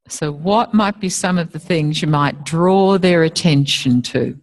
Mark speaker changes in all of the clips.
Speaker 1: So what might be some of the things you might draw their attention to?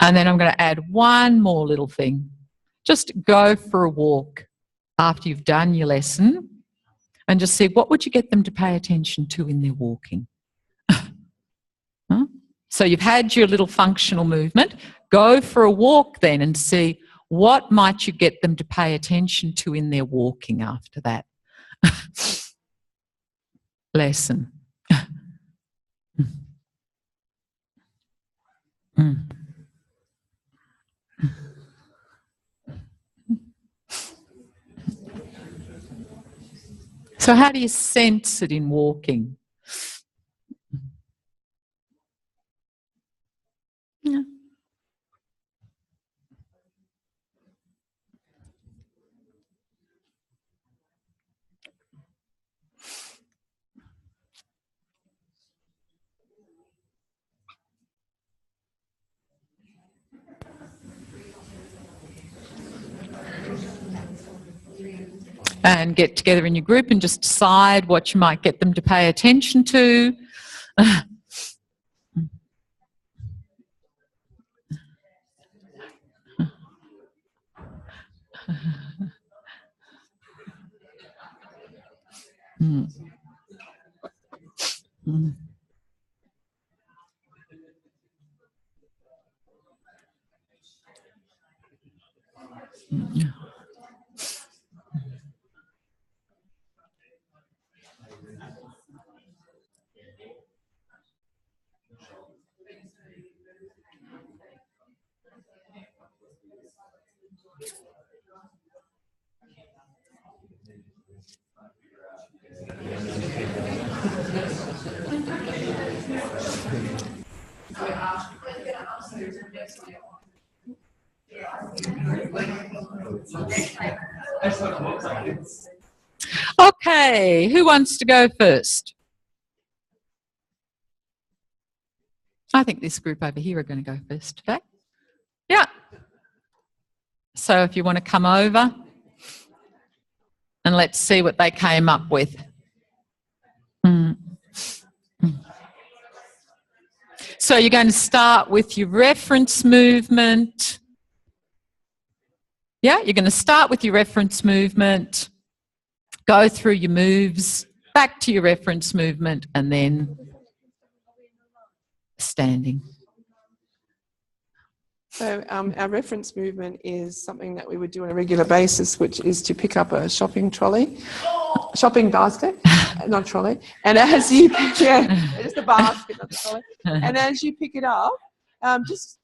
Speaker 1: And then I'm going to add one more little thing. Just go for a walk after you've done your lesson and just see what would you get them to pay attention to in their walking. Huh? So you've had your little functional movement. Go for a walk then and see what might you get them to pay attention to in their walking after that lesson. So how do you sense it in walking? Yeah. And get together in your group and just decide what you might get them to pay attention to. Okay, who wants to go first? I think this group over here are going to go first today. Yeah. So if you want to come over and let's see what they came up with. So you're going to start with your reference movement. Yeah, you're going to start with your reference movement, go through your moves, back to your reference movement, and then standing.
Speaker 2: So our reference movement is something that we would do on a regular basis, which is to pick up a shopping basket, not trolley. And as you, just a basket, not a trolley. And as you pick it up, just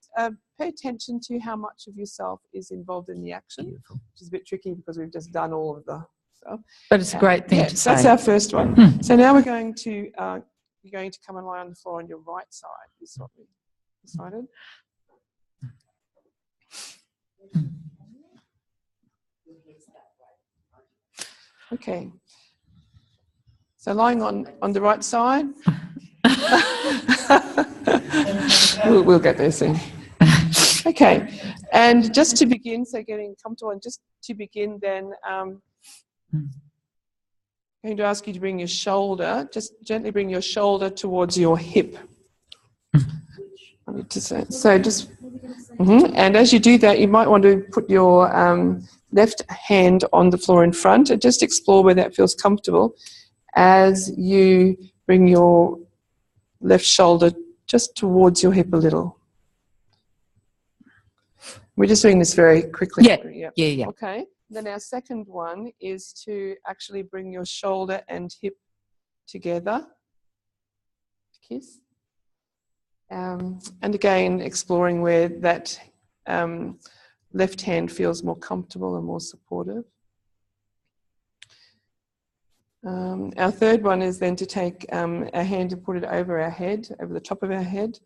Speaker 2: pay attention to how much of yourself is involved in the action, which is a bit tricky because we've just done all of the stuff.
Speaker 1: But it's a great thing to say.
Speaker 2: That's our first one. So now we're going to, you're going to come and lie on the floor on your right side. This is what we decided. Okay. So lying on the right side. we'll get there soon. Okay. And just to begin, so getting comfortable, and just to begin then, I'm going to ask you to bring your shoulder, just gently bring your shoulder towards your hip. I need to say, so just, and as you do that, you might want to put your left hand on the floor in front and just explore where that feels comfortable as you bring your left shoulder just towards your hip a little. We're just doing this very quickly.
Speaker 1: Yeah.
Speaker 2: Okay. Then our second one is to actually bring your shoulder and hip together. Kiss. And again, exploring where that left hand feels more comfortable and more supportive. Our third one is then to take our hand and put it over our head, over the top of our head,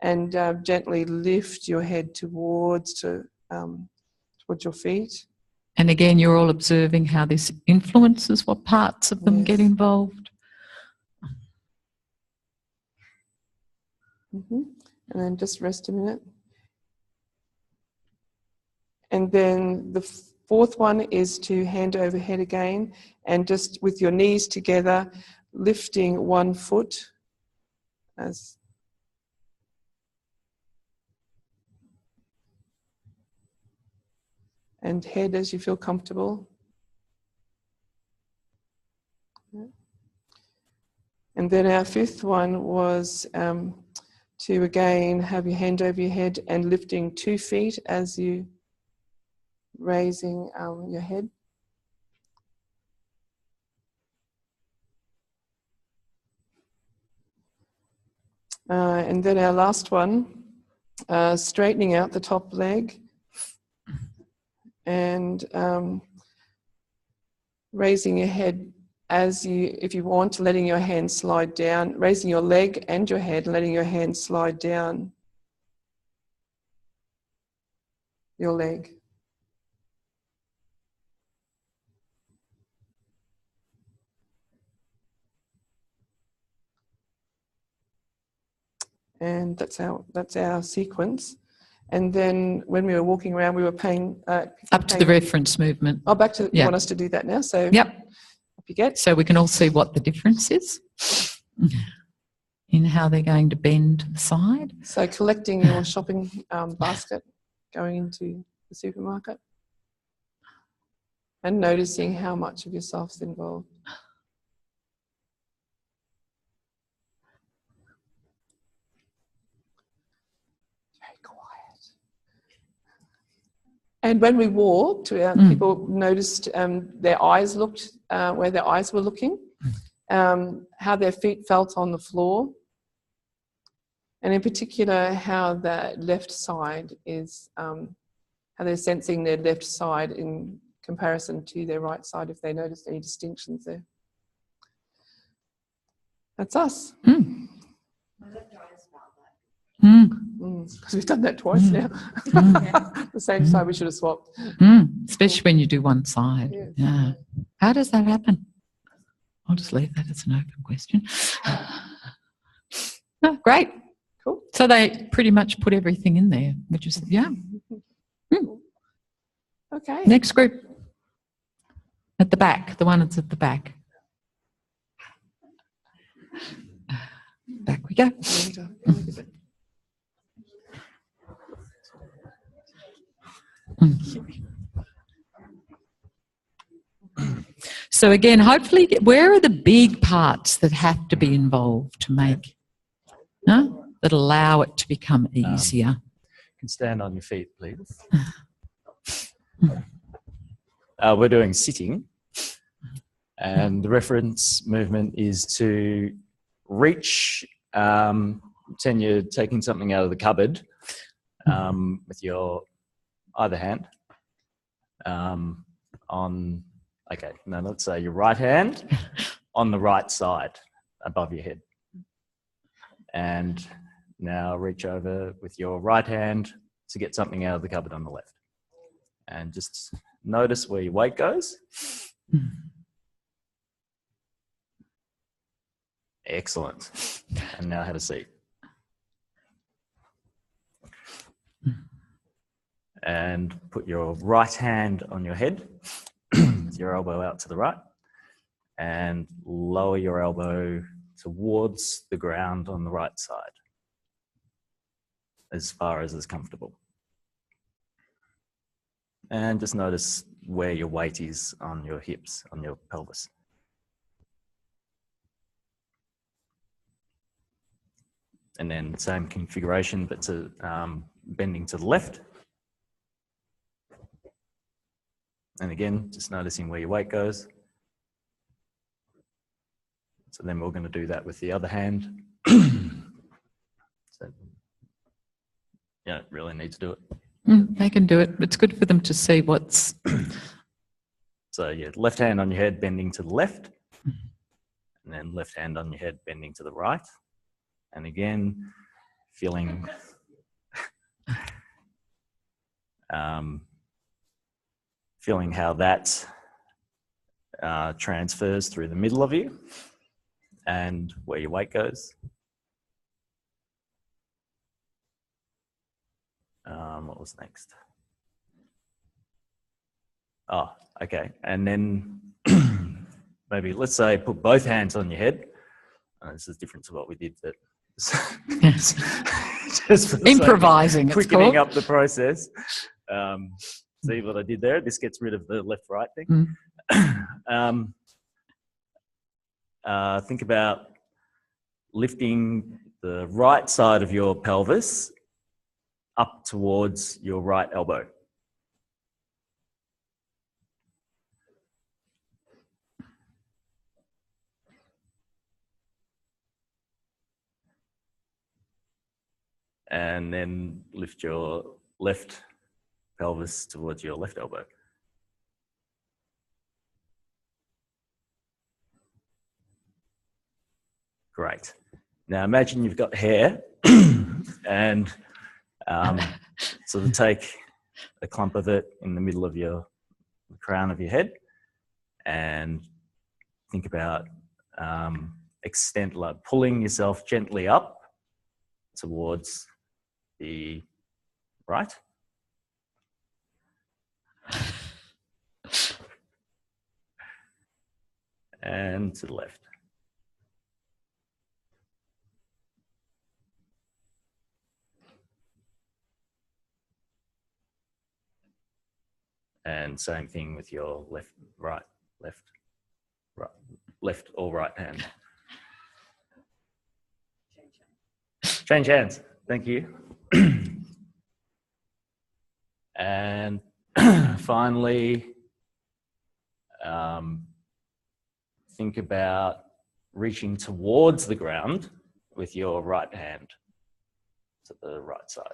Speaker 2: and gently lift your head towards your feet.
Speaker 1: And again, you're all observing how this influences what parts of them get involved.
Speaker 2: And then just rest a minute. And then the fourth one is to hand over head again, and just with your knees together, lifting one foot and head as you feel comfortable. And then our fifth one was to again have your hand over your head and lifting 2 feet as you raising your head. And then our last one, straightening out the top leg and raising your head as you, if you want, letting your hand slide down, raising your leg and your head, letting your hand slide down your leg. And that's our sequence. And then when we were walking around, we were paying
Speaker 1: up to the reference movement.
Speaker 2: Oh, back to you want us to do that now? So
Speaker 1: yep.
Speaker 2: You get.
Speaker 1: So we can all see what the difference is in how they're going to bend to the side.
Speaker 2: So collecting your shopping basket, going into the supermarket, and noticing how much of yourself's involved. Very quiet. And when we walked, people noticed their eyes looked where their eyes were looking, how their feet felt on the floor, and in particular how the left side is, how they're sensing their left side in comparison to their right side, if they noticed any distinctions there. That's us. Because we've done that twice now. The same side we should have swapped.
Speaker 1: Especially when you do one side. Yeah. How does that happen? I'll just leave that as an open question. Oh, great.
Speaker 2: Cool.
Speaker 1: So they pretty much put everything in there, which is,
Speaker 2: Okay.
Speaker 1: Next group. At the back, the one that's at the back. Back we go. So again, hopefully, where are the big parts that have to be involved to make, that allow it to become easier?
Speaker 3: You can stand on your feet, please. We're doing sitting, and the reference movement is to reach, pretend you're taking something out of the cupboard with your either hand on, okay, no, let's say your right hand on the right side above your head. And now reach over with your right hand to get something out of the cupboard on the left. And just notice where your weight goes. Excellent. And now have a seat. And put your right hand on your head, with your elbow out to the right, and lower your elbow towards the ground on the right side, as far as is comfortable. And just notice where your weight is on your hips, on your pelvis. And then same configuration, but to bending to the left. And again, just noticing where your weight goes. So then we're going to do that with the other hand. So You don't really need to do it.
Speaker 1: They can do it. It's good for them to see what's...
Speaker 3: So your left hand on your head bending to the left, and then left hand on your head bending to the right. And again, feeling feeling how that transfers through the middle of you and where your weight goes. What was next? Oh, okay. And then maybe, let's say, put both hands on your head. This is different to what we did, but
Speaker 1: Yes.
Speaker 3: just for the
Speaker 1: Improvising,
Speaker 3: sake of
Speaker 1: it's
Speaker 3: quickening
Speaker 1: called.
Speaker 3: up the process. See what I did there? This gets rid of the left-right thing. Think about lifting the right side of your pelvis up towards your right elbow. And then lift your left pelvis towards your left elbow. Great. Now imagine you've got hair and sort of take a clump of it in the middle of the crown of your head and think about pulling yourself gently up towards the right. And to the left. And same thing with your left or right hand. Change hands. Thank you. And finally, think about reaching towards the ground with your right hand to the right side.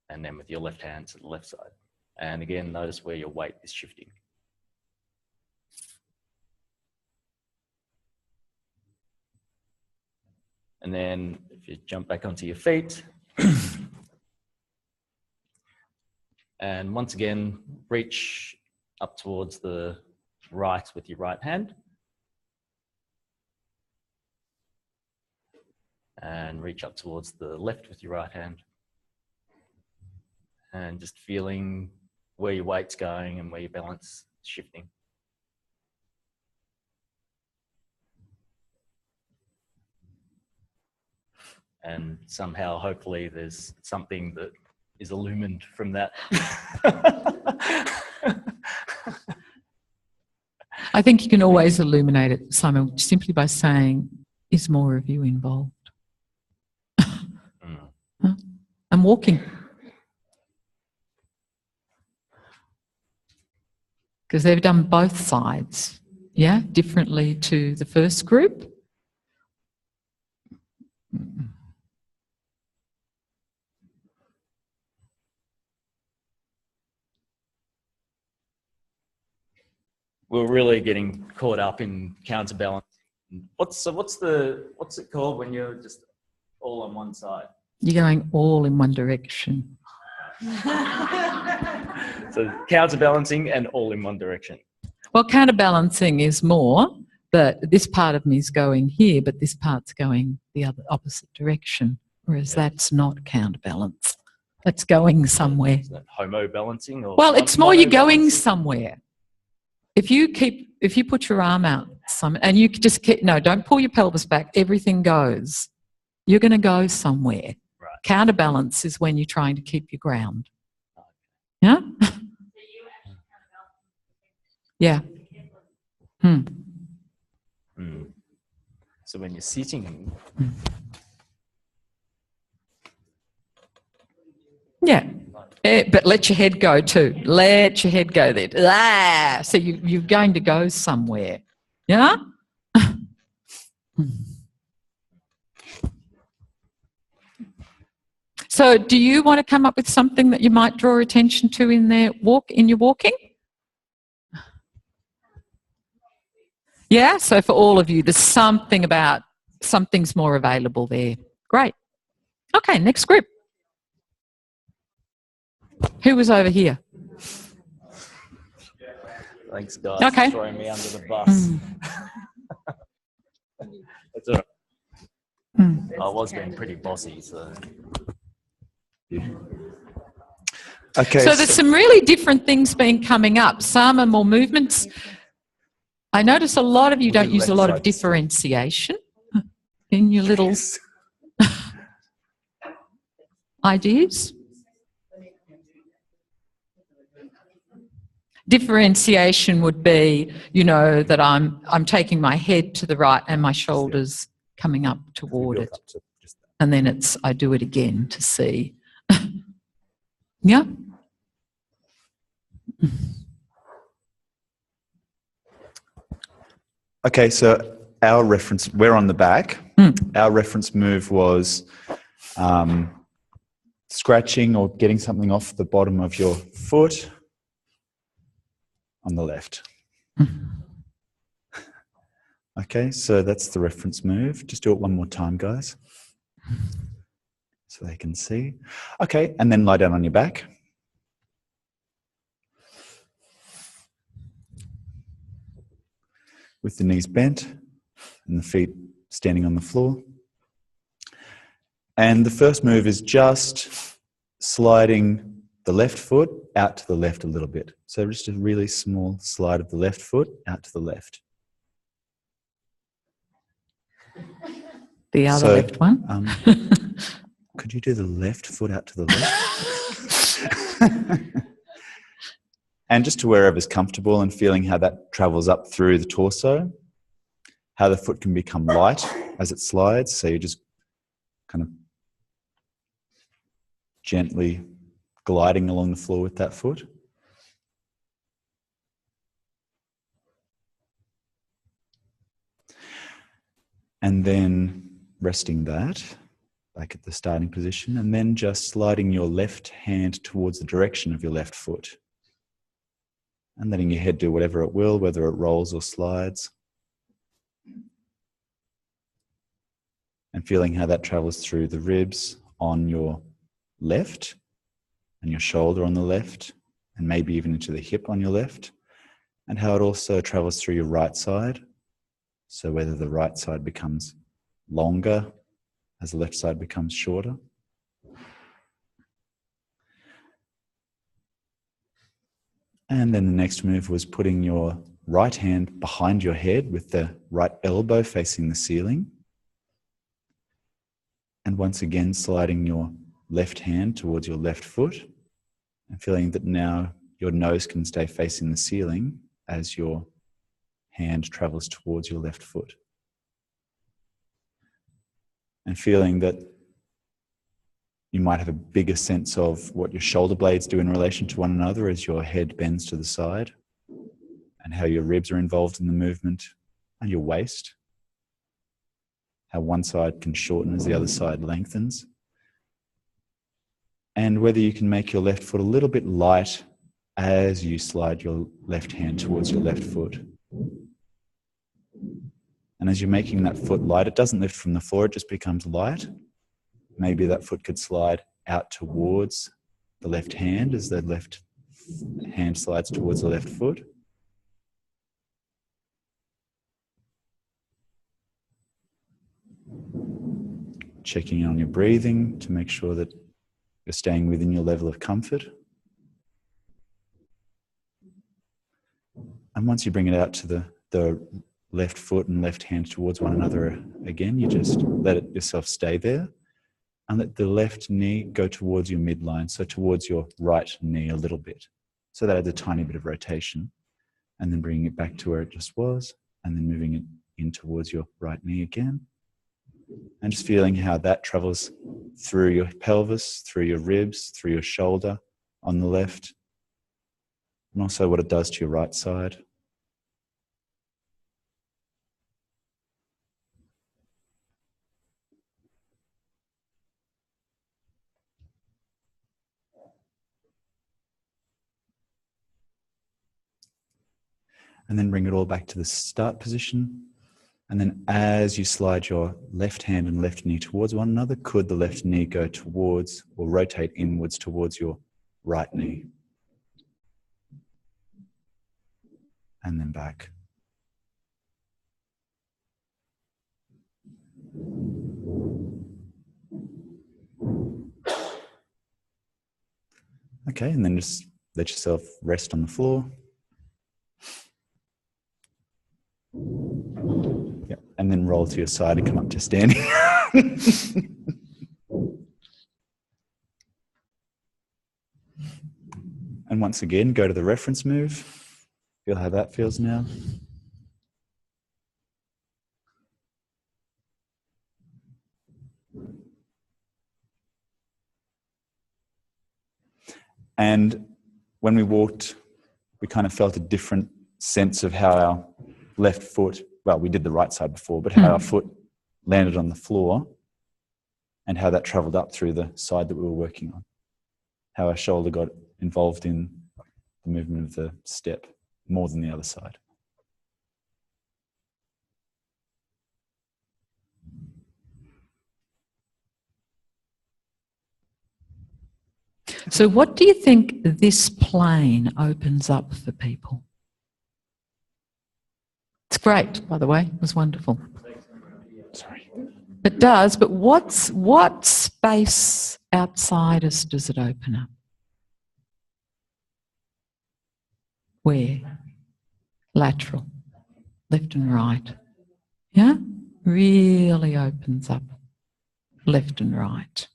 Speaker 3: And then with your left hand to the left side. And again, notice where your weight is shifting. And then if you jump back onto your feet, and once again, reach up towards the right with your right hand. And reach up towards the left with your right hand. And just feeling where your weight's going and where your balance is shifting. And somehow, hopefully, there's something that is illumined from that.
Speaker 1: I think you can always illuminate it, Simon, simply by saying, is more of you involved? Huh? I'm walking. Because they've done both sides, yeah, differently to the first group.
Speaker 3: We're really getting caught up in counterbalance. What's it called when you're just all on one side?
Speaker 1: You're going all in one direction.
Speaker 3: So counterbalancing and all in one direction.
Speaker 1: Well, counterbalancing is more that this part of me is going here, but this part's going the other opposite direction, whereas that's not counterbalance. That's going somewhere.
Speaker 3: Is that homo balancing? Or
Speaker 1: well, it's more you're going
Speaker 3: mono-balancing?
Speaker 1: somewhere. If you put your arm out and you just don't pull your pelvis back, everything goes. You're going to go somewhere.
Speaker 3: Right.
Speaker 1: Counterbalance is when you're trying to keep your ground. Yeah? Yeah.
Speaker 3: So when you're sitting,
Speaker 1: yeah. But let your head go too. Let your head go there. So you're going to go somewhere. Yeah? So do you want to come up with something that you might draw attention to in your walking? Yeah, so for all of you, there's something's more available there. Great. Okay, next group. Who was over here?
Speaker 3: Thanks, guys,
Speaker 1: Okay.
Speaker 3: for throwing me under the bus. That's all right. I was being pretty bossy, so.
Speaker 4: Okay.
Speaker 1: So there's some really different things coming up. Some are more movements. I notice a lot of you don't use a lot of differentiation in your little ideas. Differentiation would be, you know, that I'm taking my head to the right and my shoulders coming up toward it. And then I do it again to see. Yeah.
Speaker 4: Okay, so we're on the back. Our reference move was scratching or getting something off the bottom of your foot on the left. Okay, so that's the reference move. Just do it one more time, guys, so they can see. Okay, and then lie down on your back. With the knees bent and the feet standing on the floor. And the first move is just sliding the left foot out to the left a little bit. So just a really small slide of the left foot out to the left.
Speaker 1: The other left one.
Speaker 4: Could you do the left foot out to the left? And just to wherever's comfortable and feeling how that travels up through the torso, how the foot can become light as it slides. So you're just kind of gently gliding along the floor with that foot. And then resting that back at the starting position, and then just sliding your left hand towards the direction of your left foot. And letting your head do whatever it will, whether it rolls or slides. And feeling how that travels through the ribs on your left, and your shoulder on the left, and maybe even into the hip on your left. And how it also travels through your right side. So whether the right side becomes longer as the left side becomes shorter. And then the next move was putting your right hand behind your head with the right elbow facing the ceiling. And once again, sliding your left hand towards your left foot and feeling that now your nose can stay facing the ceiling as your hand travels towards your left foot. And feeling that you might have a bigger sense of what your shoulder blades do in relation to one another as your head bends to the side, and how your ribs are involved in the movement, and your waist, how one side can shorten as the other side lengthens, and whether you can make your left foot a little bit light as you slide your left hand towards your left foot. And as you're making that foot light, it doesn't lift from the floor, it just becomes light. Maybe that foot could slide out towards the left hand as the left hand slides towards the left foot. Checking in on your breathing to make sure that you're staying within your level of comfort. And once you bring it out to the left foot and left hand towards one another again, you just let yourself stay there. And let the left knee go towards your midline, so towards your right knee a little bit. So that adds a tiny bit of rotation. And then bringing it back to where it just was, and then moving it in towards your right knee again. And just feeling how that travels through your pelvis, through your ribs, through your shoulder on the left. And also what it does to your right side. And then bring it all back to the start position. And then as you slide your left hand and left knee towards one another, could the left knee go towards or rotate inwards towards your right knee? And then back. Okay, and then just let yourself rest on the floor. Yep. And then roll to your side and come up to standing. And once again, go to the reference move. Feel how that feels now. And when we walked, we kind of felt a different sense of how our left foot, well, we did the right side before, but how our foot landed on the floor and how that traveled up through the side that we were working on. How our shoulder got involved in the movement of the step more than the other side.
Speaker 1: So what do you think this plane opens up for people? It's great, by the way. It was wonderful.
Speaker 4: Sorry.
Speaker 1: It does, but what space outside us does it open up? Where? Lateral, left and right. Yeah? Really opens up left and right.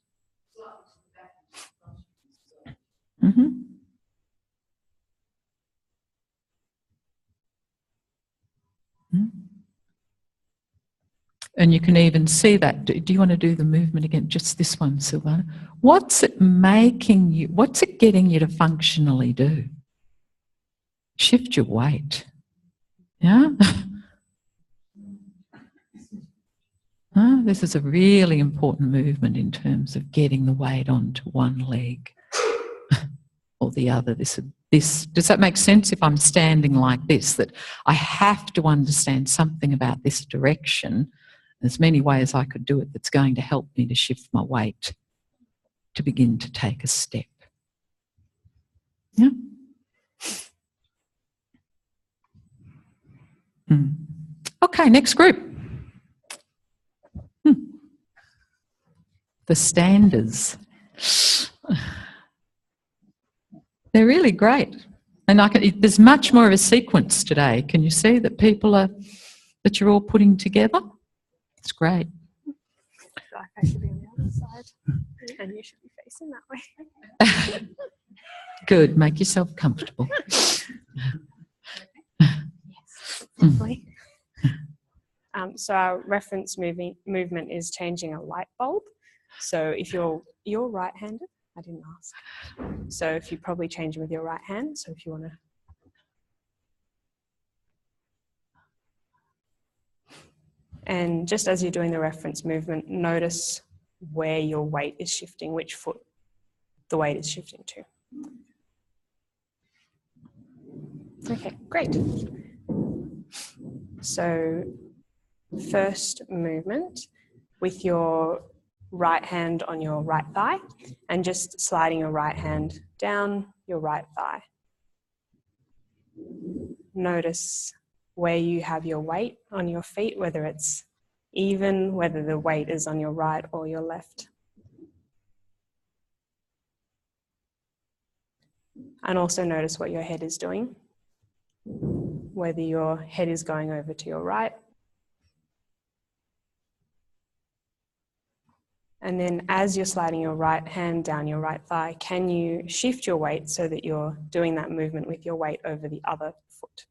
Speaker 1: Mm-hmm. And you can even see that. Do you want to do the movement again? Just this one, Silvana. What's it making you, what's it getting you to functionally do? Shift your weight. Yeah? This is a really important movement in terms of getting the weight onto one leg or the other. This, does that make sense if I'm standing like this? That I have to understand something about this direction. There's many ways I could do it that's going to help me to shift my weight to begin to take a step. Yeah? Okay, next group. The standers. They're really great. And there's much more of a sequence today. Can you see that that you're all putting together? It's great.
Speaker 5: I should be on the other side, and you should be facing that way.
Speaker 1: Good. Make yourself comfortable.
Speaker 5: Yes, definitely. So our reference movement is changing a light bulb. So if you're right-handed, I didn't ask. So if you probably change with your right hand. So if you want to. And just as you're doing the reference movement, notice where your weight is shifting, which foot the weight is shifting to. Okay, great. So first movement with your right hand on your right thigh and just sliding your right hand down your right thigh. Notice where you have your weight on your feet, whether it's even, whether the weight is on your right or your left. And also notice what your head is doing, whether your head is going over to your right. And then as you're sliding your right hand down your right thigh, can you shift your weight so that you're doing that movement with your weight over the other foot?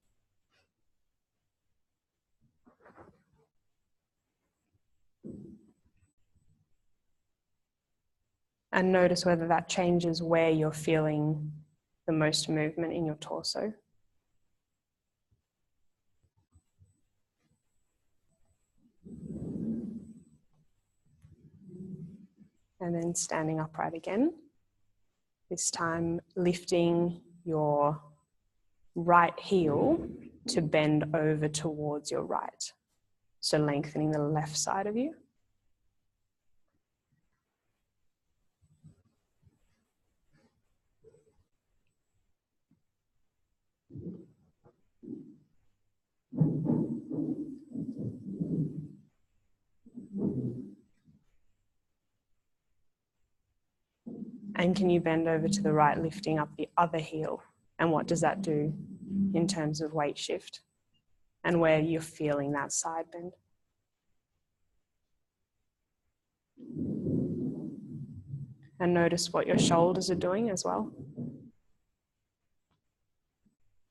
Speaker 5: And notice whether that changes where you're feeling the most movement in your torso. And then standing upright again. This time lifting your right heel to bend over towards your right. So lengthening the left side of you. And can you bend over to the right, lifting up the other heel? And what does that do in terms of weight shift and where you're feeling that side bend? And notice what your shoulders are doing as well.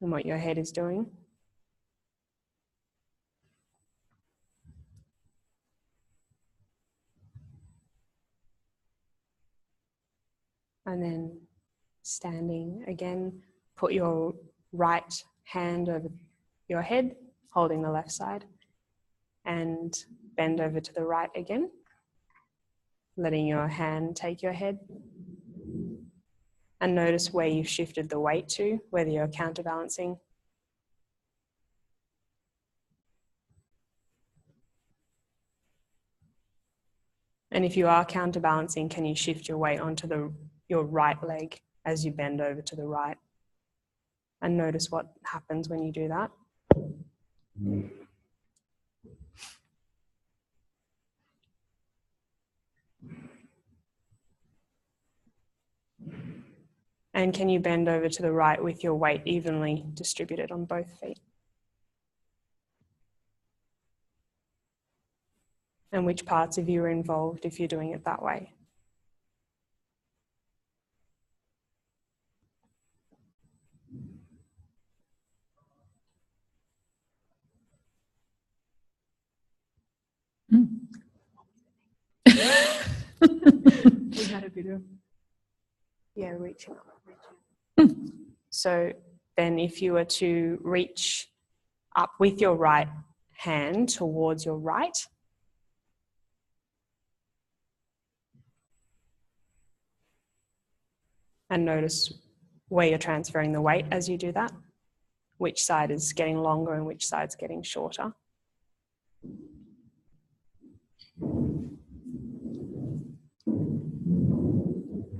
Speaker 5: And what your head is doing. And then standing again, put your right hand over your head, holding the left side, and bend over to the right again, letting your hand take your head. And notice where you've shifted the weight to, whether you're counterbalancing. And if you are counterbalancing, can you shift your weight onto your right leg as you bend over to the right? And notice what happens when you do that. And can you bend over to the right with your weight evenly distributed on both feet? And which parts of you are involved if you're doing it that way? We had a bit of, reaching up. So then if you were to reach up with your right hand towards your right, and notice where you're transferring the weight as you do that, which side is getting longer and which side's getting shorter.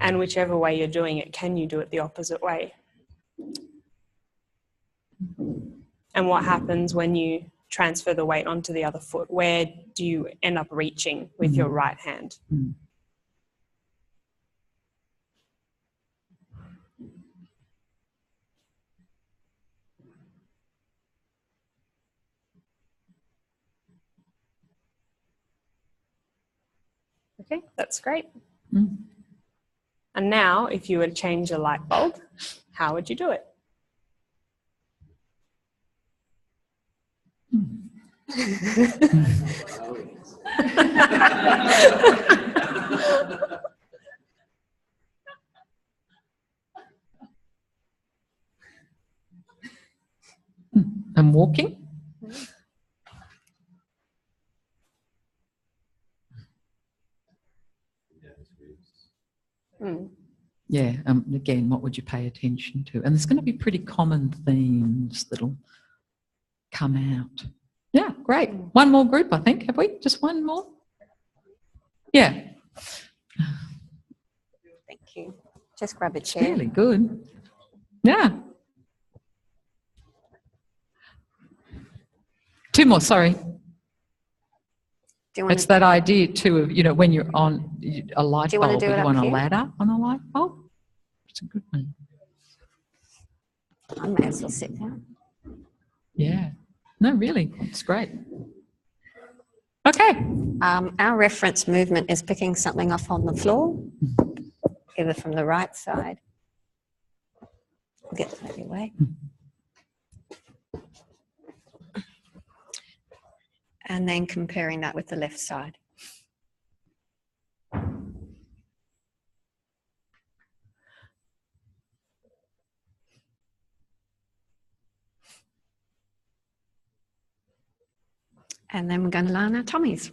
Speaker 5: And whichever way you're doing it, can you do it the opposite way? And what happens when you transfer the weight onto the other foot? Where do you end up reaching with your right hand? Okay, that's great. And now, if you were to change a light bulb, how would you do it?
Speaker 1: And walking? Yeah, again, what would you pay attention to? And there's going to be pretty common themes that'll come out. Yeah, great. One more group, I think. Have we? Just one more? Yeah.
Speaker 6: Thank you. Just grab a chair.
Speaker 1: Really good. Yeah. Two more, sorry. It's that idea too of, when you're on a light bulb, are you on a ladder on a light bulb? It's a good one.
Speaker 6: I may as well sit down.
Speaker 1: Yeah. No, really, it's great. Okay.
Speaker 6: Our reference movement is picking something up on the floor, either from the right side. I'll get that your way. And then comparing that with the left side. And then we're going to lie on our tummies.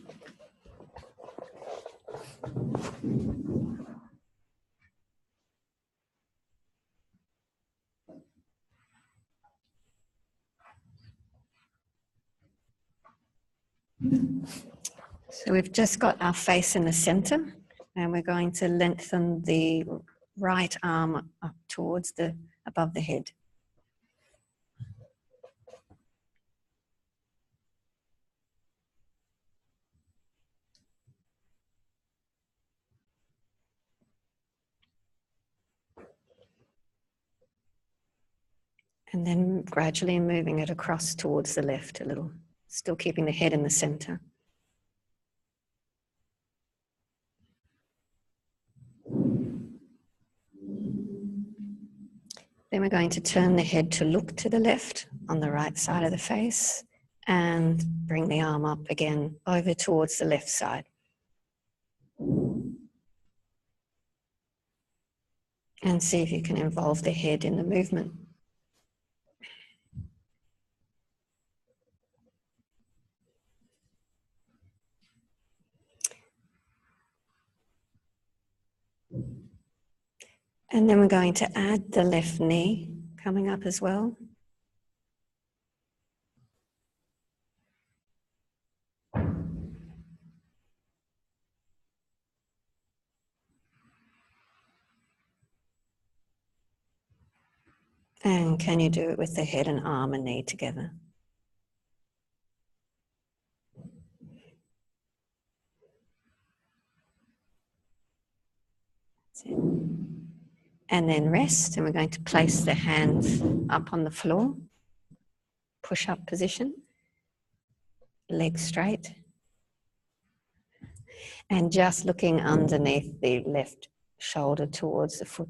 Speaker 6: So we've just got our face in the center, and we're going to lengthen the right arm up towards the above the head. And then gradually moving it across towards the left a little, still keeping the head in the center. Then we're going to turn the head to look to the left on the right side of the face and bring the arm up again over towards the left side. And see if you can involve the head in the movement. And then we're going to add the left knee coming up as well. And can you do it with the head and arm and knee together? That's it. And then rest, and we're going to place the hands up on the floor, push-up position, legs straight, and just looking underneath the left shoulder towards the foot.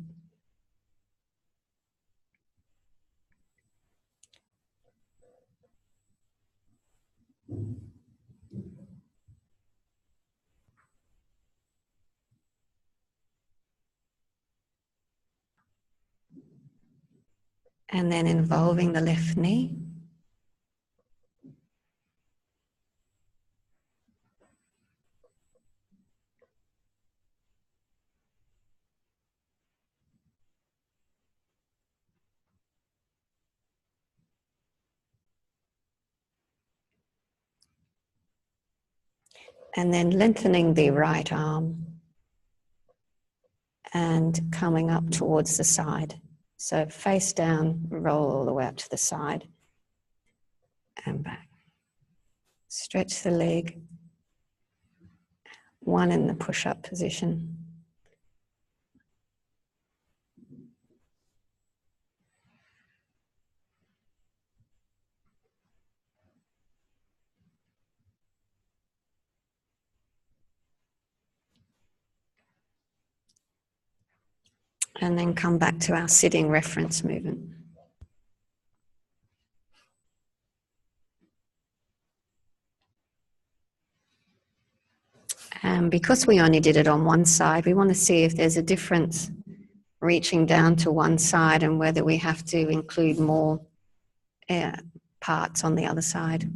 Speaker 6: And then involving the left knee. And then lengthening the right arm and coming up towards the side. So face down, roll all the way up to the side and back. Stretch the leg, one in the push-up position. And then come back to our sitting reference movement. And because we only did it on one side, we want to see if there's a difference reaching down to one side and whether we have to include more parts on the other side.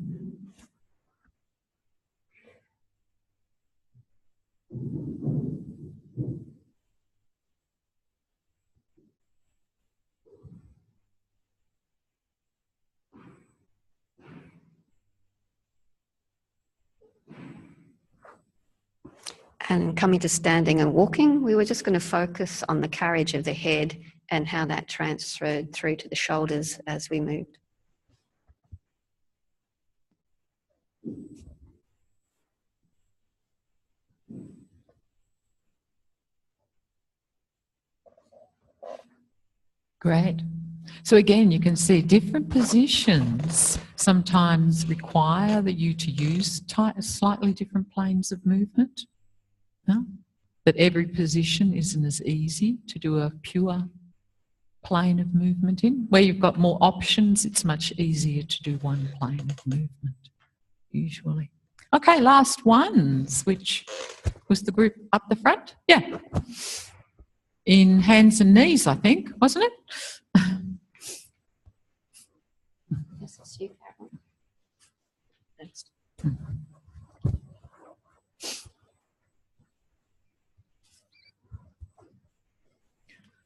Speaker 6: And coming to standing and walking, we were just going to focus on the carriage of the head and how that transferred through to the shoulders as we moved.
Speaker 1: Great. So again, you can see different positions sometimes require that you to use slightly different planes of movement. No? That every position isn't as easy to do a pure plane of movement in. Where you've got more options, it's much easier to do one plane of movement, usually. Okay, last ones, which was the group up the front. Yeah. In hands and knees, I think, wasn't it?
Speaker 6: Yes, it's you, Carol. Next.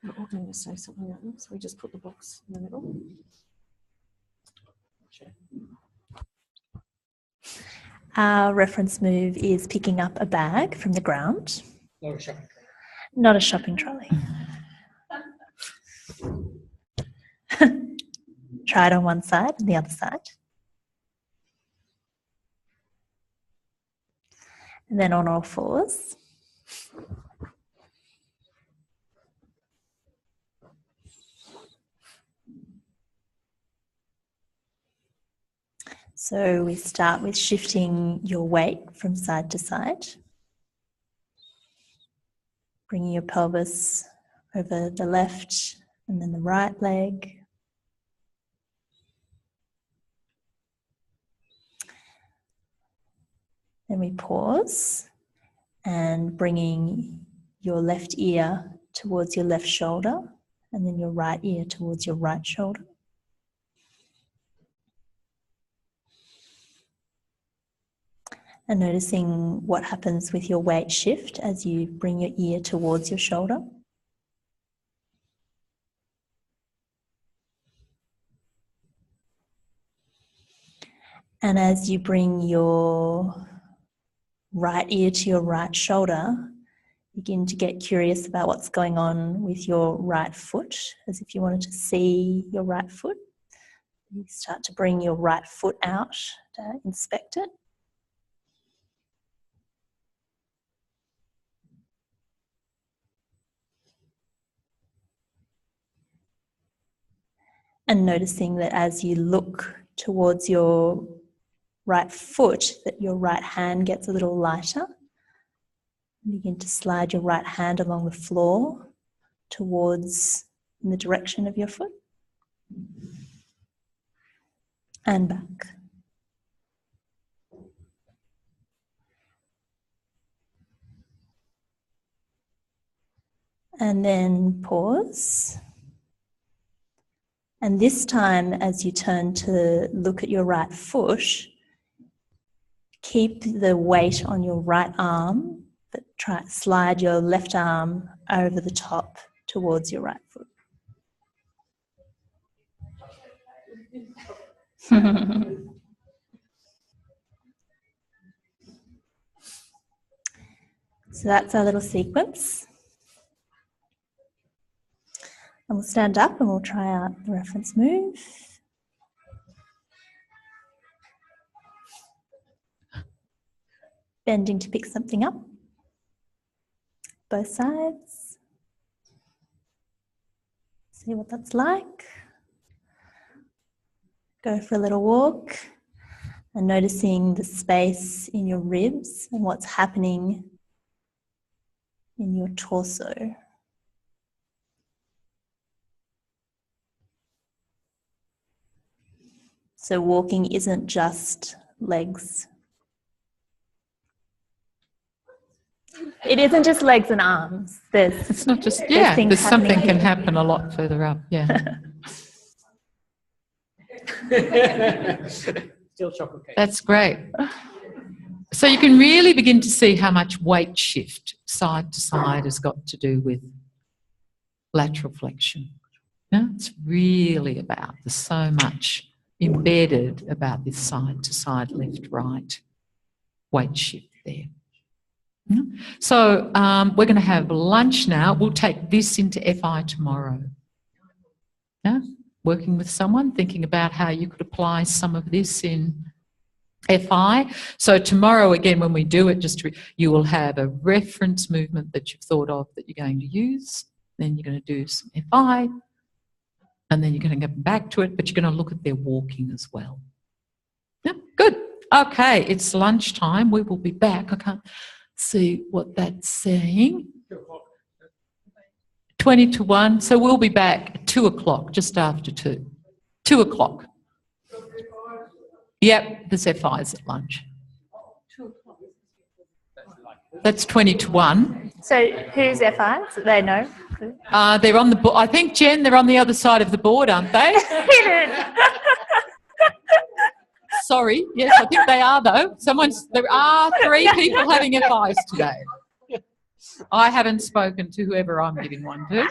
Speaker 2: We're all going to say something like that, so we just put the box in the middle.
Speaker 7: Our reference move is picking up a bag from the ground.
Speaker 8: Not a shopping trolley.
Speaker 7: Not a shopping trolley. Try it on one side and the other side. And then on all fours. So we start with shifting your weight from side to side. Bringing your pelvis over the left and then the right leg. Then we pause and bringing your left ear towards your left shoulder and then your right ear towards your right shoulder. And noticing what happens with your weight shift as you bring your ear towards your shoulder. And as you bring your right ear to your right shoulder, begin to get curious about what's going on with your right foot, as if you wanted to see your right foot. You start to bring your right foot out to inspect it. And noticing that as you look towards your right foot, that your right hand gets a little lighter. Begin to slide your right hand along the floor towards in the direction of your foot. And back. And then pause. And this time, as you turn to look at your right foot, keep the weight on your right arm, but slide your left arm over the top towards your right foot. So that's our little sequence. And we'll stand up and we'll try out the reference move. Bending to pick something up. Both sides. See what that's like. Go for a little walk and noticing the space in your ribs and what's happening in your torso. So walking isn't just legs. It isn't just legs and arms.
Speaker 1: It's not just, there's something can happen a lot further up, yeah.
Speaker 8: Still chocolate cake.
Speaker 1: That's great. So you can really begin to see how much weight shift side to side has got to do with lateral flexion. Yeah? It's really about, there's so much embedded about this side to side, left, right, weight shift there. Yeah? So we're going to have lunch now. We'll take this into FI tomorrow. Yeah? Working with someone, thinking about how you could apply some of this in FI. So tomorrow, again, when we do it, you will have a reference movement that you've thought of that you're going to use. Then you're going to do some FI. And then you're going to go back to it, but you're going to look at their walking as well. Yeah, good. Okay, it's lunchtime. We will be back. I can't see what that's saying. 20 to 1. So we'll be back at 2 o'clock, just after 2. 2 o'clock. Yep, there's FIs at lunch. That's 20 to 1.
Speaker 7: So who's FIs? They know.
Speaker 1: They're on the board. I think, Jen, they're on the other side of the board, aren't they? Sorry. Yes, I think they are, though. There are 3 people having FIs today. I haven't spoken to whoever I'm giving one to.